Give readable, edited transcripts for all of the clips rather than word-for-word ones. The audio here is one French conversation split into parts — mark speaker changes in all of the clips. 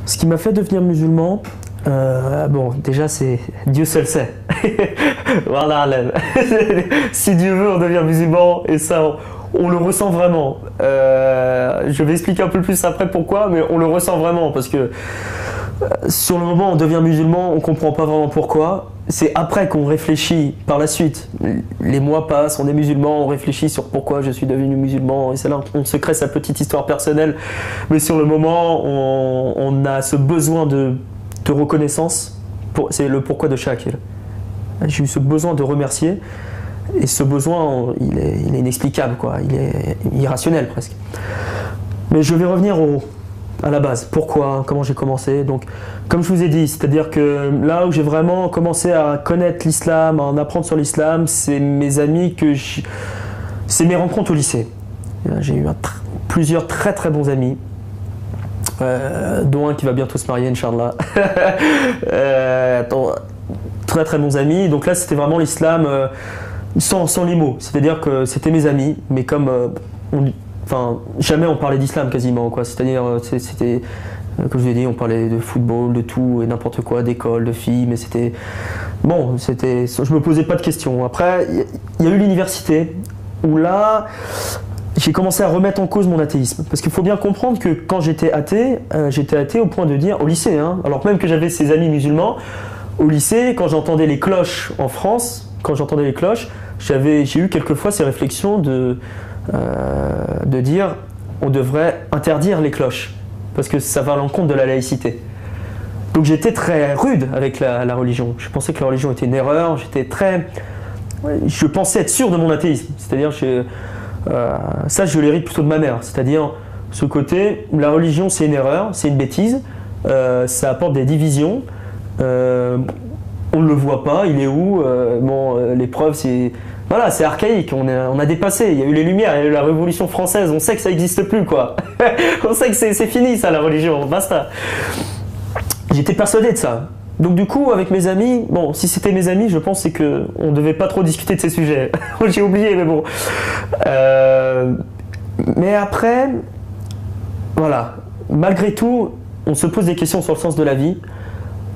Speaker 1: Ce qui m'a fait devenir musulman, bon, déjà, c'est Dieu seul sait. Voilà, si Dieu veut, on devient musulman, et ça, on le ressent vraiment. Je vais expliquer un peu plus après pourquoi, mais on le ressent vraiment, parce que sur le moment, on devient musulman, on comprend pas vraiment pourquoi. C'est après qu'on réfléchit par la suite. Les mois passent, on est musulman, on réfléchit sur pourquoi je suis devenu musulman, et c'est là qu'on se crée sa petite histoire personnelle. Mais sur le moment, on a ce besoin de reconnaissance. C'est le pourquoi de Shakil. J'ai eu ce besoin de remercier, et ce besoin, il est inexplicable, quoi. Il est irrationnel presque. Mais je vais revenir à la base. Pourquoi? Comment j'ai commencé? Donc, comme je vous ai dit, c'est-à-dire que là où j'ai vraiment commencé à connaître l'islam, à en apprendre sur l'islam, c'est mes amis c'est mes rencontres au lycée. J'ai eu plusieurs très très bons amis, dont un qui va bientôt se marier, Inch'Allah. Très très bons amis. Donc là, c'était vraiment l'islam sans les mots. C'est-à-dire que c'était mes amis, mais comme enfin, jamais on parlait d'islam quasiment, quoi. C'est-à-dire, c'était, comme je vous ai dit, on parlait de football, de tout et n'importe quoi, d'école, de filles, mais c'était bon, je me posais pas de questions. Après, il y a eu l'université où là, j'ai commencé à remettre en cause mon athéisme, parce qu'il faut bien comprendre que quand j'étais athée au point de dire, au lycée, hein, alors même que j'avais ces amis musulmans, au lycée, quand j'entendais les cloches en France, j'ai eu quelquefois ces réflexions de dire on devrait interdire les cloches parce que ça va à l'encontre de la laïcité. Donc j'étais très rude avec la religion. Je pensais que la religion était une erreur. Je pensais être sûr de mon athéisme. C'est-à-dire ça, je l'hérite plutôt de ma mère. C'est-à-dire ce côté, la religion c'est une erreur, c'est une bêtise, ça apporte des divisions. On ne le voit pas, il est où? Les preuves, voilà, c'est archaïque, on a dépassé, il y a eu les Lumières, il y a eu la Révolution française, on sait que ça n'existe plus, quoi. On sait que c'est fini, ça, la religion, basta. J'étais persuadé de ça. Donc du coup, avec mes amis, bon, si c'était mes amis, je pense c'est que on devait pas trop discuter de ces sujets. J'ai oublié, mais bon. Mais après, voilà, malgré tout, on se pose des questions sur le sens de la vie.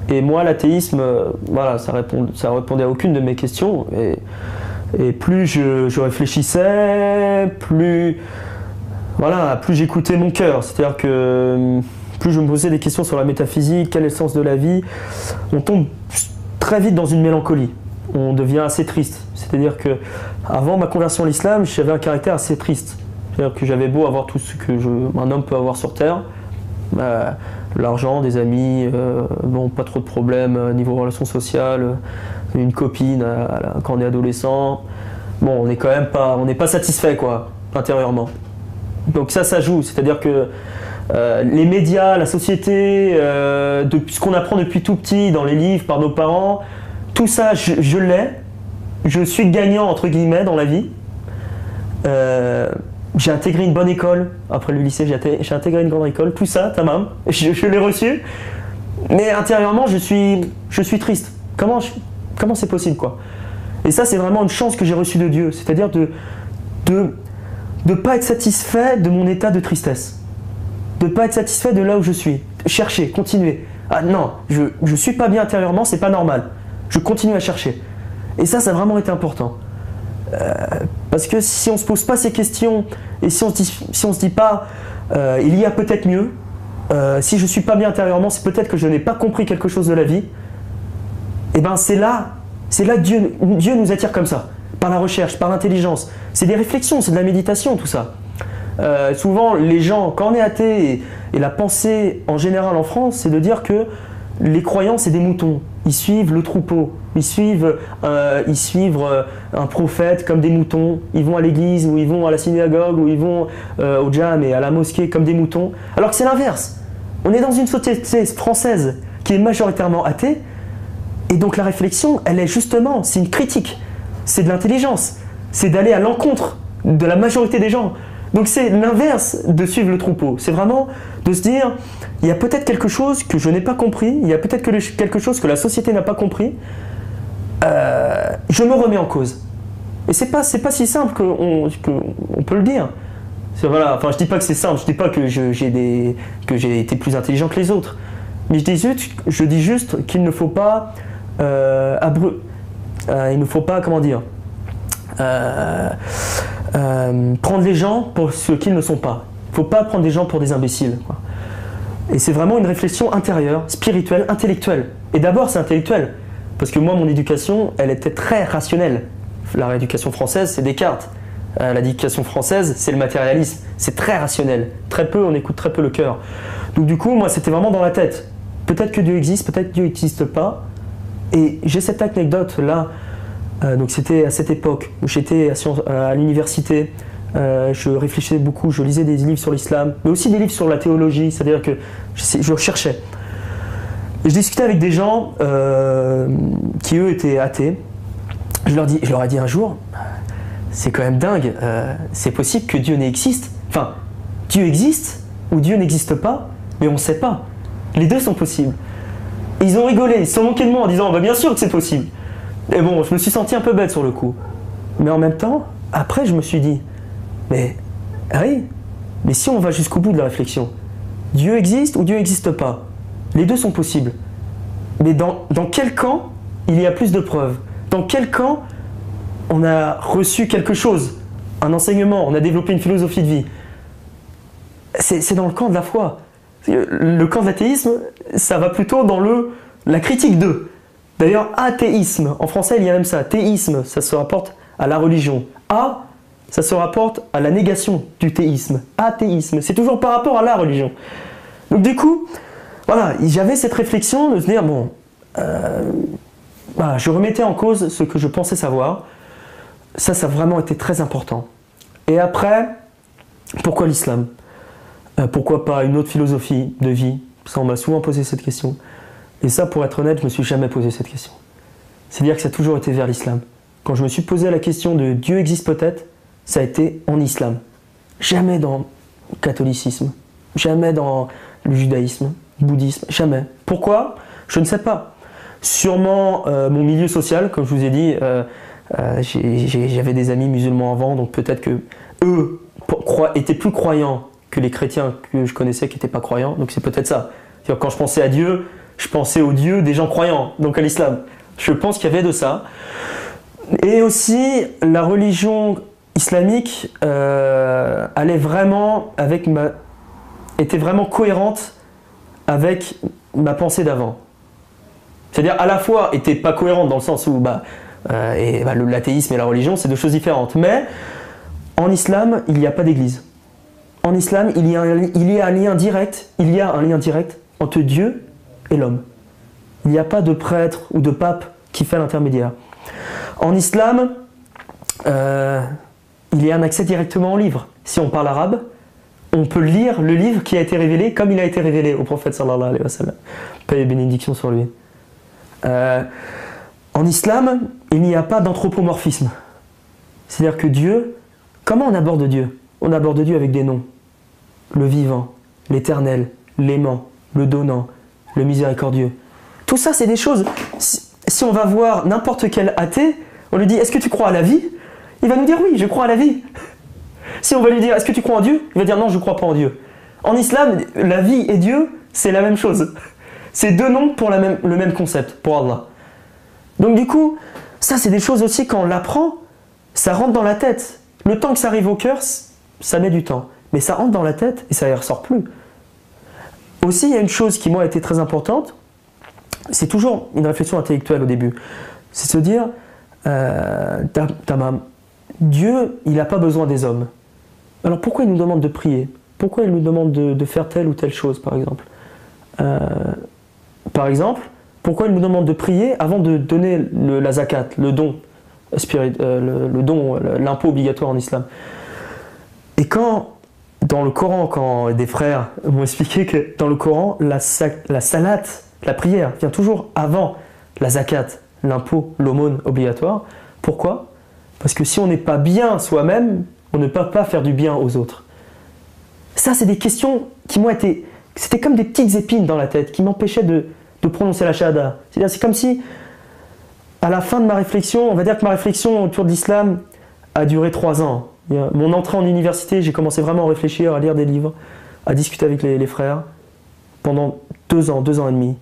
Speaker 1: Et moi, l'athéisme, voilà, ça répondait à aucune de mes questions. Et plus je réfléchissais, plus j'écoutais mon cœur. C'est-à-dire que plus je me posais des questions sur la métaphysique, quel est le sens de la vie, on tombe très vite dans une mélancolie. On devient assez triste. C'est-à-dire que avant ma conversion à l'islam, j'avais un caractère assez triste. C'est-à-dire que j'avais beau avoir tout ce qu'un homme peut avoir sur terre, l'argent, des amis, bon, pas trop de problèmes niveau relations sociales, une copine quand on est adolescent. Bon, on n'est quand même pas, on n'est pas satisfait, quoi, intérieurement. Donc ça joue. C'est-à-dire que les médias, la société, ce qu'on apprend depuis tout petit dans les livres par nos parents, tout ça, je l'ai. Je suis gagnant entre guillemets dans la vie. J'ai intégré une bonne école. Après le lycée, j'ai intégré une grande école. Tout ça, tamam, je l'ai reçu. Mais intérieurement, je suis triste. Comment c'est possible, quoi? Et ça, c'est vraiment une chance que j'ai reçue de Dieu. C'est-à-dire de pas être satisfait de mon état de tristesse. De pas être satisfait de là où je suis. Chercher, continuer. Ah non, je suis pas bien intérieurement, c'est pas normal. Je continue à chercher. Et ça a vraiment été important. Parce que si on se pose pas ces questions et si on se dit pas il y a peut-être mieux, si je suis pas bien intérieurement, c'est peut-être que je n'ai pas compris quelque chose de la vie. Et ben c'est là que Dieu nous attire comme ça, par la recherche, par l'intelligence. C'est des réflexions, c'est de la méditation, tout ça. Souvent les gens, quand on est athée, et la pensée en général en France, c'est de dire que les croyants c'est des moutons. Ils suivent le troupeau, ils suivent un prophète comme des moutons, ils vont à l'église ou ils vont à la synagogue ou ils vont au djam et à la mosquée comme des moutons, alors que c'est l'inverse. On est dans une société française qui est majoritairement athée, et donc la réflexion, elle est justement, c'est une critique, c'est de l'intelligence, c'est d'aller à l'encontre de la majorité des gens. Donc c'est l'inverse de suivre le troupeau, c'est vraiment de se dire, il y a peut-être quelque chose que je n'ai pas compris, il y a peut-être quelque chose que la société n'a pas compris, je me remets en cause. Et c'est pas si simple qu'on peut le dire. Voilà, enfin je dis pas que c'est simple, je dis pas que j'ai été plus intelligent que les autres, Mais je dis juste qu'il ne faut pas il ne faut pas, comment dire, prendre les gens pour ce qu'ils ne sont pas. Il ne faut pas prendre les gens pour des imbéciles, quoi. Et c'est vraiment une réflexion intérieure, spirituelle, intellectuelle. Et d'abord, c'est intellectuel. Parce que moi, mon éducation, elle était très rationnelle. La rééducation française, c'est Descartes. L'éducation française, c'est le matérialisme. C'est très rationnel. Très peu, on écoute très peu le cœur. Donc du coup, moi, c'était vraiment dans la tête. Peut-être que Dieu existe, peut-être que Dieu n'existe pas. Et j'ai cette anecdote-là. Donc c'était à cette époque où j'étais à l'université. Je réfléchissais beaucoup, je lisais des livres sur l'islam, mais aussi des livres sur la théologie, c'est-à-dire que je recherchais. Et je discutais avec des gens qui, eux, étaient athées. Je leur ai dit un jour, c'est quand même dingue, c'est possible que Dieu n'existe. Enfin, Dieu existe ou Dieu n'existe pas, mais on ne sait pas. Les deux sont possibles. Et ils ont rigolé, ils se sont moqués de moi en disant, bah, bien sûr que c'est possible. Et bon, je me suis senti un peu bête sur le coup. Mais en même temps, après, je me suis dit, mais oui, mais si on va jusqu'au bout de la réflexion, Dieu existe ou Dieu n'existe pas? Les deux sont possibles. Mais dans quel camp il y a plus de preuves? Dans quel camp on a reçu quelque chose, un enseignement, on a développé une philosophie de vie? C'est dans le camp de la foi. Le camp de l'athéisme, ça va plutôt dans la critique d'eux. D'ailleurs, athéisme, en français il y a même ça. Théisme, ça se rapporte à la religion. Ça se rapporte à la négation du théisme. Athéisme, c'est toujours par rapport à la religion. Donc du coup, voilà, j'avais cette réflexion de se dire, bon, je remettais en cause ce que je pensais savoir. Ça a vraiment été très important. Et après, pourquoi l'islam? Pourquoi pas une autre philosophie de vie? Ça, on m'a souvent posé cette question. Et ça, pour être honnête, je ne me suis jamais posé cette question. C'est-à-dire que ça a toujours été vers l'islam. Quand je me suis posé la question de Dieu existe peut-être, ça a été en islam. Jamais dans le catholicisme, jamais dans le judaïsme, le bouddhisme, jamais. Pourquoi? Je ne sais pas. Sûrement mon milieu social, comme je vous ai dit, j'avais des amis musulmans avant, donc peut-être que eux étaient plus croyants que les chrétiens que je connaissais qui n'étaient pas croyants, donc c'est peut-être ça. C'est-à-dire, quand je pensais à Dieu, je pensais au Dieu des gens croyants, donc à l'islam. Je pense qu'il y avait de ça. Et aussi, la religion islamique allait vraiment était vraiment cohérente avec ma pensée d'avant. C'est-à-dire, à la fois, était pas cohérente dans le sens où l'athéisme et la religion, c'est deux choses différentes. Mais en islam, il n'y a pas d'église. En islam, il y a un lien direct entre Dieu et l'homme. Il n'y a pas de prêtre ou de pape qui fait l'intermédiaire. En islam, il y a un accès directement au livre. Si on parle arabe, on peut lire le livre qui a été révélé comme il a été révélé au prophète sallallahu alayhi wa sallam. Paix et bénédiction sur lui. En islam, il n'y a pas d'anthropomorphisme. C'est-à-dire que Dieu, comment on aborde Dieu? On aborde Dieu avec des noms. Le vivant, l'éternel, l'aimant, le donnant, le miséricordieux. Tout ça, c'est des choses... Si on va voir n'importe quel athée, on lui dit « Est-ce que tu crois à la vie ?» Il va nous dire « Oui, je crois à la vie. » Si on va lui dire « Est-ce que tu crois en Dieu ?» Il va dire « Non, je ne crois pas en Dieu. » En islam, la vie et Dieu, c'est la même chose. C'est deux noms pour le même concept, pour Allah. Donc du coup, ça c'est des choses aussi, quand on l'apprend, ça rentre dans la tête. Le temps que ça arrive au cœur, ça met du temps. Mais ça rentre dans la tête et ça ne ressort plus. Aussi, il y a une chose qui, moi, a été très importante. C'est toujours une réflexion intellectuelle au début. C'est se dire, Dieu, il n'a pas besoin des hommes. Alors pourquoi il nous demande de prier? Pourquoi il nous demande de faire telle ou telle chose, par exemple? Par exemple, pourquoi il nous demande de prier avant de donner la zakat, le don, l'impôt obligatoire en islam? Et dans le Coran, quand des frères m'ont expliqué que dans le Coran, la salat, la prière, vient toujours avant la zakat, l'impôt, l'aumône obligatoire. Pourquoi? Parce que si on n'est pas bien soi-même, on ne peut pas faire du bien aux autres. Ça, c'est des questions qui m'ont été... C'était comme des petites épines dans la tête qui m'empêchaient de prononcer la shahada. C'est-à-dire, c'est comme si, à la fin de ma réflexion, on va dire que ma réflexion autour de l'islam a duré 3 ans. Mon entrée en université, j'ai commencé vraiment à réfléchir, à lire des livres, à discuter avec les frères. Pendant 2 ans, 2 ans et demi.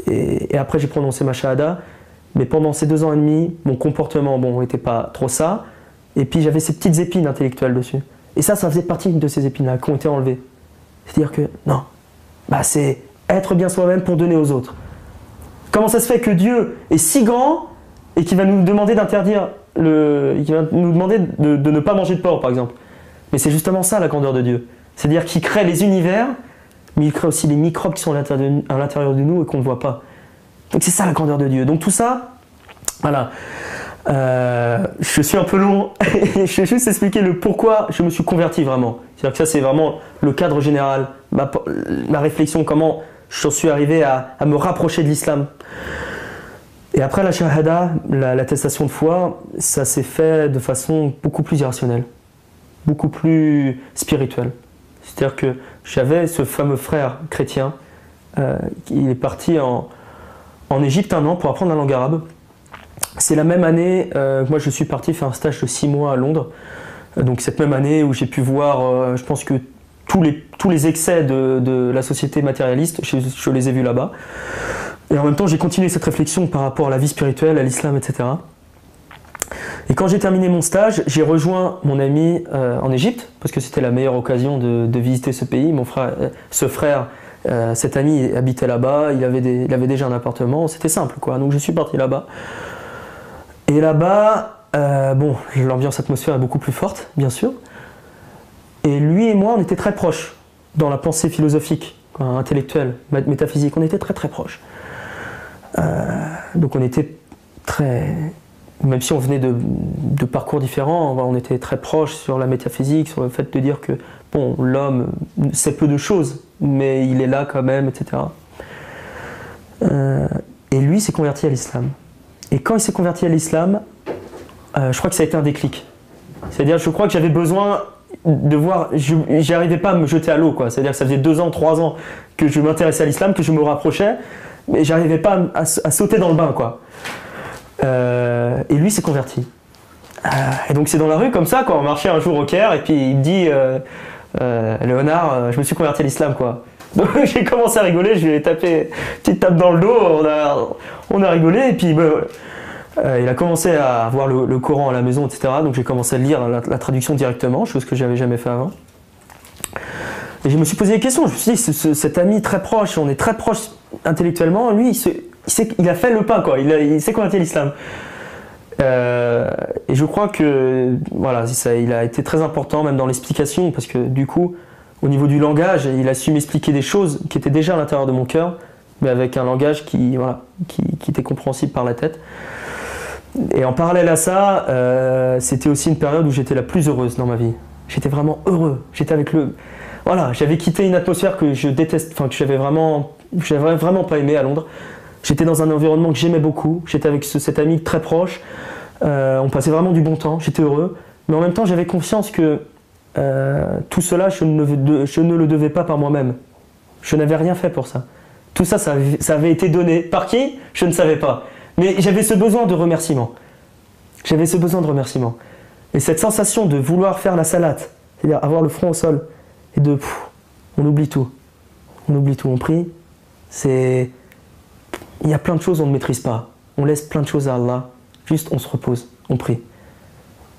Speaker 1: Et après, j'ai prononcé ma shahada. Mais pendant ces 2 ans et demi, mon comportement, bon, n'était pas trop ça. Et puis, j'avais ces petites épines intellectuelles dessus. Et ça faisait partie de ces épines-là qui ont été enlevées. C'est-à-dire que, non, bah, c'est être bien soi-même pour donner aux autres. Comment ça se fait que Dieu est si grand et qu'il va nous demander d'interdire qu'il va nous demander de ne pas manger de porc, par exemple. Mais c'est justement ça, la grandeur de Dieu. C'est-à-dire qu'il crée les univers, mais il crée aussi les microbes qui sont à l'intérieur de nous et qu'on ne voit pas. Donc c'est ça la grandeur de Dieu. Donc tout ça, voilà. Je suis un peu long. Je vais juste expliquer le pourquoi je me suis converti vraiment. C'est-à-dire que ça, c'est vraiment le cadre général, ma réflexion, comment j'en suis arrivé à me rapprocher de l'islam. Et après la shahada, l'attestation de foi, ça s'est fait de façon beaucoup plus irrationnelle, beaucoup plus spirituelle. C'est-à-dire que j'avais ce fameux frère chrétien, il est parti en Égypte 1 an pour apprendre la langue arabe. C'est la même année que moi je suis parti faire un stage de 6 mois à Londres. Donc cette même année où j'ai pu voir, je pense que tous les excès de la société matérialiste, je les ai vus là-bas. Et en même temps, j'ai continué cette réflexion par rapport à la vie spirituelle, à l'islam, etc. Et quand j'ai terminé mon stage, j'ai rejoint mon ami en Égypte, parce que c'était la meilleure occasion de visiter ce pays. Cet ami habitait là-bas, il avait déjà un appartement, c'était simple, quoi. Donc je suis parti là-bas. Et là-bas, bon, l'ambiance atmosphère est beaucoup plus forte, bien sûr. Et lui et moi, on était très proches dans la pensée philosophique, intellectuelle, métaphysique. On était très très proches. Donc on était très... Même si on venait de parcours différents, on était très proches sur la métaphysique, sur le fait de dire que bon, l'homme sait peu de choses, mais il est là quand même, etc. Et lui s'est converti à l'islam. Et quand il s'est converti à l'islam, je crois que ça a été un déclic. C'est-à-dire, je crois que j'avais besoin de voir, j'y arrivais pas à me jeter à l'eau, quoi. C'est-à-dire que ça faisait 2 ans, 3 ans que je m'intéressais à l'islam, que je me rapprochais, mais j'arrivais pas à sauter dans le bain, quoi. Et lui s'est converti. Et donc c'est dans la rue comme ça, quoi. On marchait un jour au Caire et puis il me dit Léonard, je me suis converti à l'islam, quoi. Donc j'ai commencé à rigoler, je lui ai tapé une petite tape dans le dos, on a rigolé et puis il a commencé à voir le Coran à la maison, etc. Donc j'ai commencé à lire la traduction directement, chose que j'avais jamais fait avant. Et je me suis posé des questions, je me suis dit, cet ami très proche, on est très proches intellectuellement, lui il a fait le pas, quoi. Il s'est converti à l'islam. Et je crois que voilà, il a été très important même dans l'explication, parce que du coup, au niveau du langage, il a su m'expliquer des choses qui étaient déjà à l'intérieur de mon cœur, mais avec un langage qui était compréhensible par la tête. Et en parallèle à ça, c'était aussi une période où j'étais la plus heureuse dans ma vie. J'étais vraiment heureux. J'étais avec voilà, j'avais quitté une atmosphère que je déteste, enfin que j'avais vraiment pas aimé à Londres. J'étais dans un environnement que j'aimais beaucoup. J'étais avec cet ami très proche. On passait vraiment du bon temps. J'étais heureux. Mais en même temps, j'avais conscience que tout cela, je ne le devais pas par moi-même. Je n'avais rien fait pour ça. Tout ça, ça avait été donné. Par qui? Je ne savais pas. Mais j'avais ce besoin de remerciement. J'avais ce besoin de remerciement. Et cette sensation de vouloir faire la salade, c'est-à-dire avoir le front au sol, et on oublie tout. On oublie tout, on prie. Il y a plein de choses on ne maîtrise pas. On laisse plein de choses à Allah. Juste, on se repose, on prie.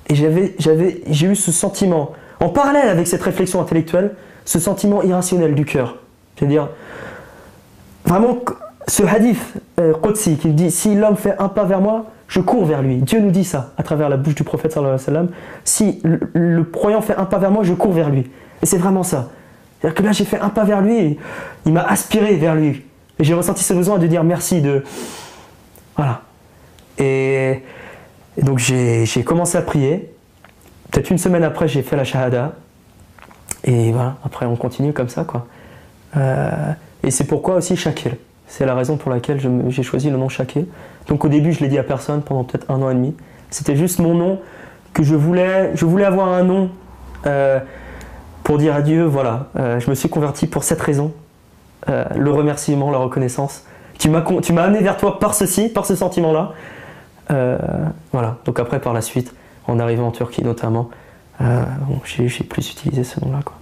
Speaker 1: Et j'ai eu ce sentiment, en parallèle avec cette réflexion intellectuelle, ce sentiment irrationnel du cœur. C'est-à-dire, vraiment, ce hadith Qudsi qui dit « Si l'homme fait un pas vers moi, je cours vers lui ». Dieu nous dit ça à travers la bouche du prophète sallallahu alayhi wa sallam. Si le croyant fait un pas vers moi, je cours vers lui. Et c'est vraiment ça. C'est-à-dire que là, j'ai fait un pas vers lui et il m'a aspiré vers lui. Et j'ai ressenti ce besoin de dire merci, voilà. Et donc j'ai commencé à prier. Peut-être une semaine après, j'ai fait la shahada. Et voilà, après on continue comme ça, quoi. Et c'est pourquoi aussi Shakir. C'est la raison pour laquelle j'ai choisi le nom Shakir. Donc au début, je l'ai dit à personne pendant peut-être 1 an et demi. C'était juste mon nom que je voulais avoir un nom pour dire à Dieu, voilà, je me suis converti pour cette raison. Le remerciement, la reconnaissance. Tu m'as amené vers toi par ce sentiment-là. Voilà. Donc après, par la suite, en arrivant en Turquie notamment, j'ai plus utilisé ce nom-là, quoi.